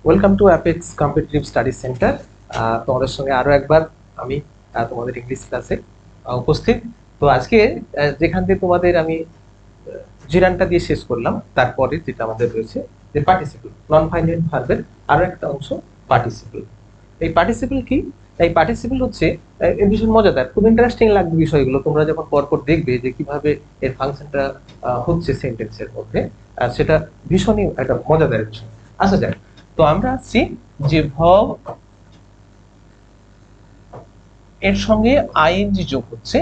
Welcome to apex competitive study centre. তোমাদের সঙ্গে আরো একবার আমি তোমাদের ইংলিশ ক্লাসে উপস্থিত। তো আজকে যেখান থেকে তোমাদের আমি জিরানটা দিয়ে শেষ করলাম, তারপরে যেটা আমাদের রয়েছে যে পার্টিসিপল, নন ফাইনাইট ভার্বের আরো একটা অংশ পার্টিসিপল। এই পার্টিসিপল কি? এই পার্টিসিপল হচ্ছে ভীষণ মজাদার, খুব ইন্টারেস্টিং লাগবে বিষয়গুলো তোমরা যখন পরপর দেখবে যে কিভাবে এর ফাংশনটা হচ্ছে সেন্টেন্সের মধ্যে। সেটা ভীষণই একটা মজাদার বিষয়। আচ্ছা যাক, তো আমরা আসছি যে ভার্ব এর সঙ্গে আইএনজি যোগ হচ্ছে,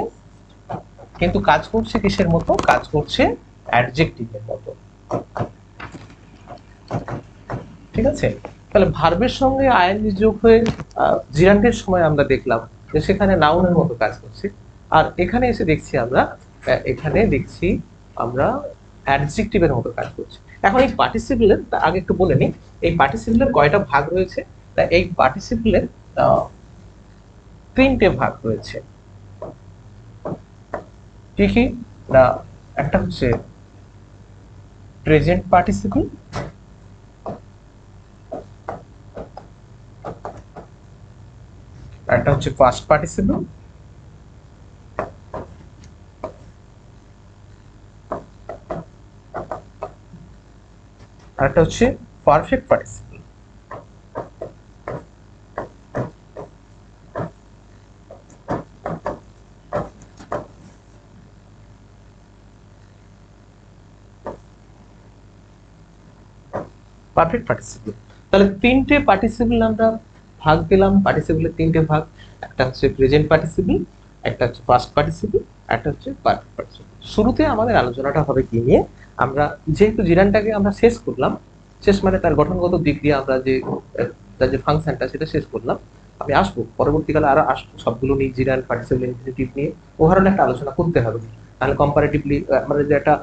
কিন্তু কাজ করছে কিসের মতো? কাজ করছে অ্যাডজেক্টিভের মতো। ঠিক আছে, তাহলে ভার্বের সঙ্গে আইএনজি যোগ হয়ে জিরান্ডের সময় আমরা দেখলাম যে সেখানে নাউনের মতো কাজ করছে, আর এখানে এসে দেখছি আমরা আমরা অ্যাডজেক্টিভের মতো কাজ করছে। এখন এই পার্টিসিপলের আগে একটু বলে নিই, এই পার্টিসিপলের কয়টা ভাগ রয়েছে। তা এই পার্টিসিপলের তিনটে ভাগ রয়েছে। কি কি না, একটা হচ্ছে প্রেজেন্ট পার্টিসিপল, একটা হচ্ছে পাস্ট পার্টিসিপল, আর একটা হচ্ছে পারফেক্ট পার্টিসিপল। পারফেক্ট পার্টিসিপল, তাহলে তিনটে পার্টিসিপল আমরা ভাগ পেলাম। পার্টিসিপলের তিনটে ভাগ, একটা হচ্ছে প্রেজেন্ট পার্টিসিপল, একটা হচ্ছে পাস্ট পার্টিসিপল, একটা হচ্ছে পারফেক্ট পার্টিসিপল। শুরুতে আমাদের আলোচনাটা হবে কি নিয়ে? আমরা যেহেতু জিরানটাকে আমরা শেষ করলাম, শেষ মানে তার গঠনগত দিক দিয়ে আমরা যে তার যে ফাংশনটা সেটা শেষ করলাম। আমি আসবো পরবর্তীকালে, আরো আসবো সবগুলো নিয়ে, জিরান পার্টিসিপল ইনফিনিটিভ নিয়ে ওভারঅল একটা আলোচনা করতে হবে। তাহলে কম্পারেটিভলি আমরা যে একটা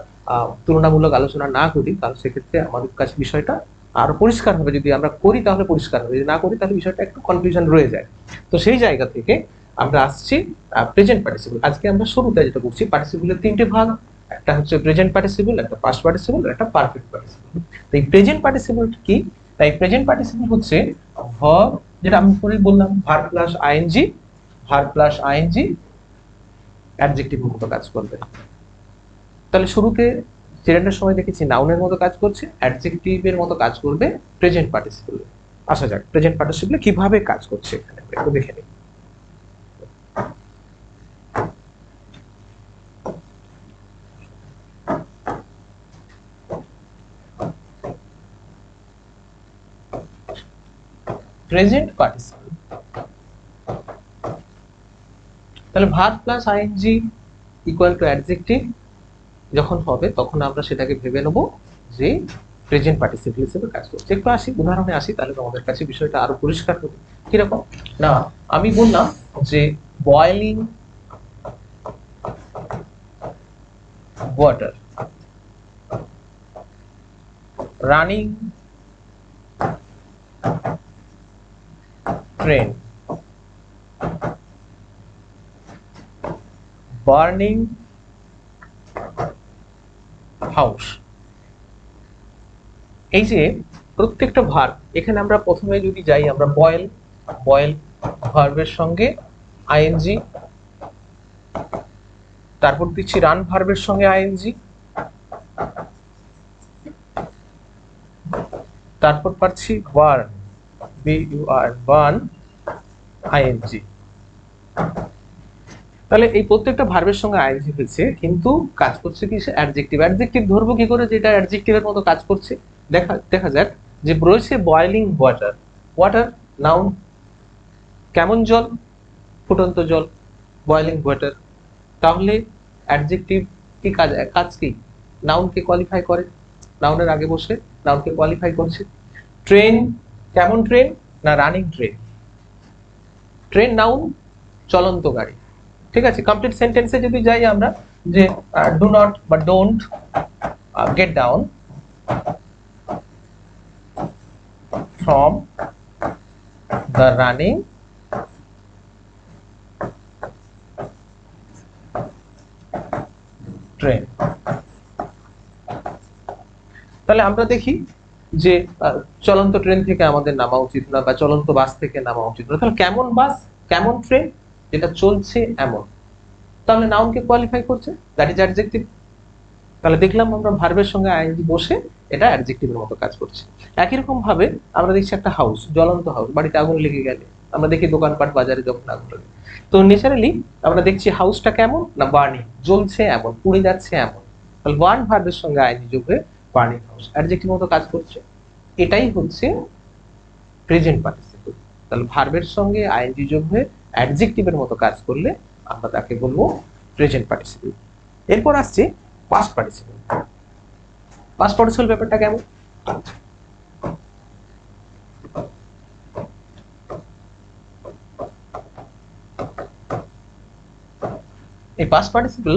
তুলনামূলক আলোচনা না করি, তাহলে সেক্ষেত্রে আমাদের কাছে বিষয়টা আরো পরিষ্কার হবে। যদি আমরা করি তাহলে পরিষ্কার হবে, যদি না করি তাহলে বিষয়টা একটু কনফিউশন রয়ে যায়। তো সেই জায়গা থেকে আমরা আসছি প্রেজেন্ট পার্টিসিপল। আজকে আমরা শুরুতে যেটা করছি, পার্টিসিপলের তিনটে ভাগ, একটা হচ্ছে প্রেজেন্ট পার্টিসিপল, একটা পাস্ট পার্টিসিপল, একটা পারফেক্ট পার্টিসিপল। তো এই প্রেজেন্ট পার্টিসিপল কি? তাই প্রেজেন্ট পার্টিসিপল হচ্ছে ভার্ব, যেটা আমি পরে বললাম, verb plus ING, verb plus ING অ্যাডজেক্টিভের মতো কাজ করবে। তাহলে শুরুতে জেরান্ডের সময় দেখেছি নাউনের মতো কাজ করছে, অ্যাডজেক্টিভের মতো কাজ করবে প্রেজেন্ট পার্টিসিপলে। আসা যাক প্রেজেন্ট পার্টিসিপলে কিভাবে কাজ করছে এখানে একটু দেখে নিই। প্রেজেন্ট পার্টিসিপল, তাহলে verb plus ING equal to adjective যখন হবে, তখন আমরা সেটাকে ভেবে নেব যে প্রেজেন্ট পার্টিসিপল হিসেবে কাজ করছে। একটু আসি উদাহরণে আসি, তাহলে তোমাদের কাছে বিষয়টা আরো পরিষ্কার হবে। কিরকম না, আমি বললাম যে boiling water, running train, burning house. এই যে প্রত্যেকটা ভার্ব, এখানে আমরা প্রথমে যদি যাই, আমরা বয়েল, বয়েল ভার্বের সঙ্গে আইএনজি, তারপর দিচ্ছি রান ভার্বের সঙ্গে আইএনজি, তারপর পাচ্ছি burn, B U R, burn ING. তাহলে এই প্রত্যেকটা ভার্বের সঙ্গে আইএনজি হয়েছে, কিন্তু কাজ করছে কি? সে অ্যাডজেক্টিভ। অ্যাডজেক্টিভ ধরবো কি করে যেটা অ্যাডজেক্টিভের মতো কাজ করছে? দেখা যাক যে রয়েছে বয়েলিং ওয়াটার, ওয়াটার নাউন, কেমন জল? ফুটন্ত জল, বয়েলিং ওয়াটার। তাহলে অ্যাডজেক্টিভ কি কাজ? কাজ কি? নাউনকে কোয়ালিফাই করে, নাউনের আগে বসে নাউনকে কোয়ালিফাই করছে। ট্রেন, কেমন ট্রেন? না রানিং ট্রেন। ট্রেন নাউন, চলন্ত গাড়ি। ঠিক আছে, কমপ্লিট সেন্টেন্সে যদি যাই আমরা, যে ডু নট বা don't get down from the running train. তাহলে আমরা দেখি যে চলন্ত ট্রেন থেকে আমাদের নামা উচিত না, বা চলন্ত বাস থেকে নামা উচিত না। তাহলে কেমন বাস, কেমন ট্রেন, যেটা চলছে এমন, তাহলে নাউনকে কোয়ালিফাই করছে, দ্যাট ইজ অ্যাডজেক্টিভ। তাহলে দেখলাম আমরা ভার্বের সঙ্গে আইএনজি বসে এটা অ্যাডজেক্টিভের মতো কাজ করছে। একই রকম ভাবে আমরা দেখছি একটা হাউস, জ্বলন্ত হাউস, বাড়িতে আগুন লেগে গেলে আমরা দেখি দোকানপাট বাজারে যখন আগুন লাগে, তো ন্যাচারালি আমরা দেখছি হাউসটা কেমন না বার্নিং, জ্বলছে এমন, পুড়ে যাচ্ছে এমন। তাহলে ওয়ান ভার্বের সঙ্গে আইএনজি যোগ হয়ে বার্নিং হাউস অ্যাডজেক্টিভের মতো কাজ করছে। এটাই হচ্ছে প্রেজেন্ট পার্টিসিপল। তাহলে ভার্বের সঙ্গে আইএনজি যোগ হয়ে অ্যাডজেক্টিভের মতো কাজ করলে আমরা তাকে বলবো প্রেজেন্ট পার্টিসিপল। এরপর আসছে পাস্ট পার্টিসিপল। পাস্ট পার্টিসিপল ব্যাপারটা কেমন? এই পাস্ট পার্টিসিপল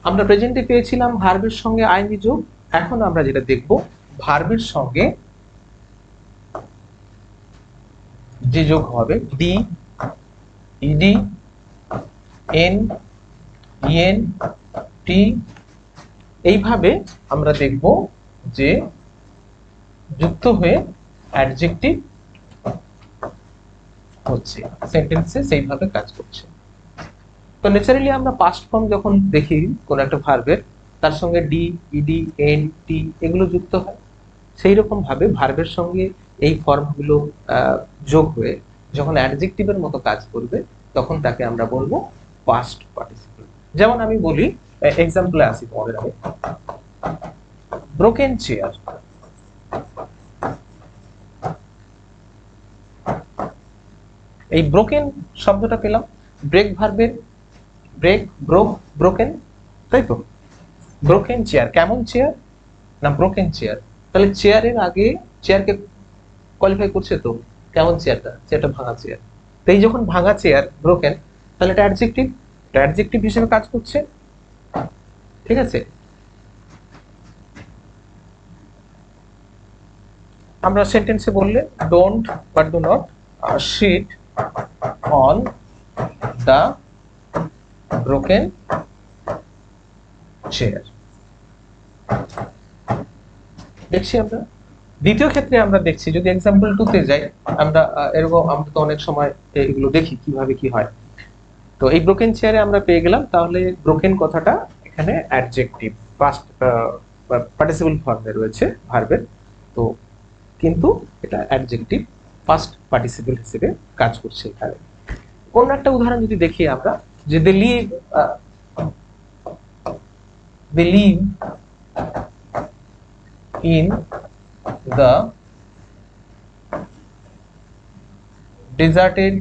আমরা প্রেজেন্টে পেয়েছিলাম ভার্বের সঙ্গে আইএনজি যোগ। এখন আমরা যেটা দেখব, ভার্বের সঙ্গে যে যোগ হবে ডি, ইডি, এন, ইএন, টি, এইভাবে আমরা দেখব যে যুক্ত হয়ে অ্যাডজেক্টিভ হচ্ছে, সেন্টেন্সে সেইভাবে কাজ করছে। তো ন্যাচারালি আমরা পাস্ট ফর্ম যখন দেখি কোন একটা ভার্বের, তার সঙ্গে ডি, ইডি, এন, টি এগুলো যুক্ত হয়। সেই রকম ভাবে ভার্বের সঙ্গে এই ফর্মগুলো যোগ হয়ে যখন অ্যাডজেক্টিভের মতো কাজ করবে, তখন তাকে আমরা বলবো পাস্ট পার্টিসিপল। যেমন আমি বলি, এক্সাম্পলে আসি তোমাদের আগে, ব্রোকেন চেয়ার। এই ব্রোকেন শব্দটা পেলাম ব্রেক ভার্বের, ব্রেক, ব্রোক, ব্রোকেন, তাই তো? ব্রোকেন চেয়ার, কেমন চেয়ার না ব্রোকেন চেয়ার। তাহলে চেয়ারের আগে চেয়ারকে কোয়ালিফাই করছে, তো কেমন চেয়ারটা, চেয়ারটা ভাঙা চেয়ার। তো এই যখন ভাঙা চেয়ার ব্রোকেন, তাহলে এটা অ্যাডজেক্টিভ, এটা অ্যাডজেক্টিভ হিসেবে কাজ করছে, ঠিক আছে? আমরা সেন্টেন্সে বললে ডোন্ট বা do not sit on the broken chair. দেখছি আমরা দ্বিতীয় ক্ষেত্রে আমরা দেখছি, যদি এক্সাম্পল 2 তে যাই, আমরা এরকম আমরা তো অনেক সময় এগুলো দেখি কিভাবে কি হয়। তো এই ব্রোকেন চেয়ারে আমরা পেয়ে গেলাম, তাহলে ব্রোকেন কথাটা এখানে অ্যাডজেক্টিভ পাস্ট পার্টিসিপল ফর্মে রয়েছে ভার্বের, তো কিন্তু এটা অ্যাডজেক্টিভ পাস্ট পার্টিসিপল হিসেবে কাজ করছে এখানে। অন্য একটা উদাহরণ যদি দেখি আমরা, যে they live in the deserted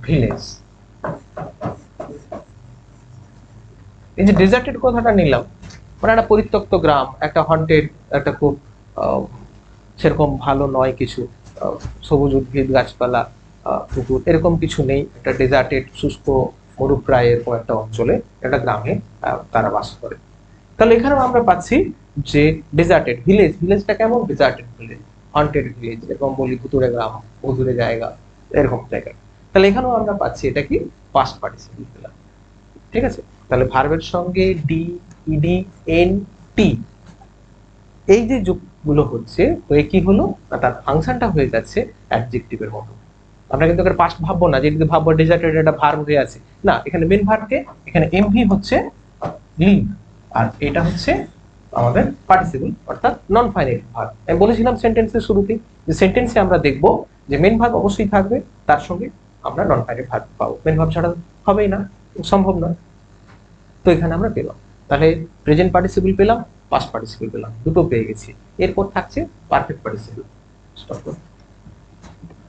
village। এই যে ডেজার্টেড কথাটা নিলাম, মানে একটা পরিত্যক্ত গ্রাম, একটা হন্টেড, একটা খুব সেরকম ভালো নয় কিছু, সবুজ উদ্ভিদ, গাছপালা, পুকুর এরকম কিছু নেই, একটা ডেজার্টেড শুষ্ক মরুপ্রায় এরকম একটা অঞ্চলে, একটা গ্রামে তারা বাস করে। তাহলে এখানেও আমরা পাচ্ছি যে ডেজার্টেড ভিলেজ, ভিলেজটা কেমন, ডেজার্টেড ভিলেজ, হন্টেড ভিলেজ, এরকম বলি ভুতুড়ে গ্রাম, ভুতুড়ে জায়গা, এরকম জায়গা। তাহলে এখানেও আমরা পাচ্ছি এটা কি পাস্ট পার্টিসিপল পেলাম, ঠিক আছে? তাহলে ভার্বের সঙ্গে ডি, ইডি, এন, টি এই যে যুগগুলো হচ্ছে, হয়ে কি হলো না তার ফাংশনটা হয়ে যাচ্ছে অ্যাডজেক্টিভের মতো। আমরা কিন্তু এর পাস্ট ভাববো না, যেটা ভাববো ডেজার্টেড এটা ভার্ব হয়ে আছে, না, এখানে মেন ভার্বকে, এখানে এমভি হচ্ছে লিভ, আর এটা হচ্ছে আমাদের পার্টিসিপল অর্থাৎ নন ফাইনাইট ভার্ব। আমি বলেছিলাম সেন্টেন্সের শুরুতে যে সেন্টেন্সে আমরা দেখব যে মেন ভার্ব অবশ্যই থাকবে, তার সঙ্গে আমরা নন ফাইনাইট ভার্ব পাবো, মেন ভার্ব ছাড়া হবেই না, সম্ভব নয়। তো এখানে আমরা পেলাম, তাহলে প্রেজেন্ট পার্টিসিপল পেলাম, পাস্ট পার্টিসিপল পেলাম, দুটো পেয়ে গেছি। এরপর থাকছে পারফেক্ট পার্টিসিপল। স্টপ করো।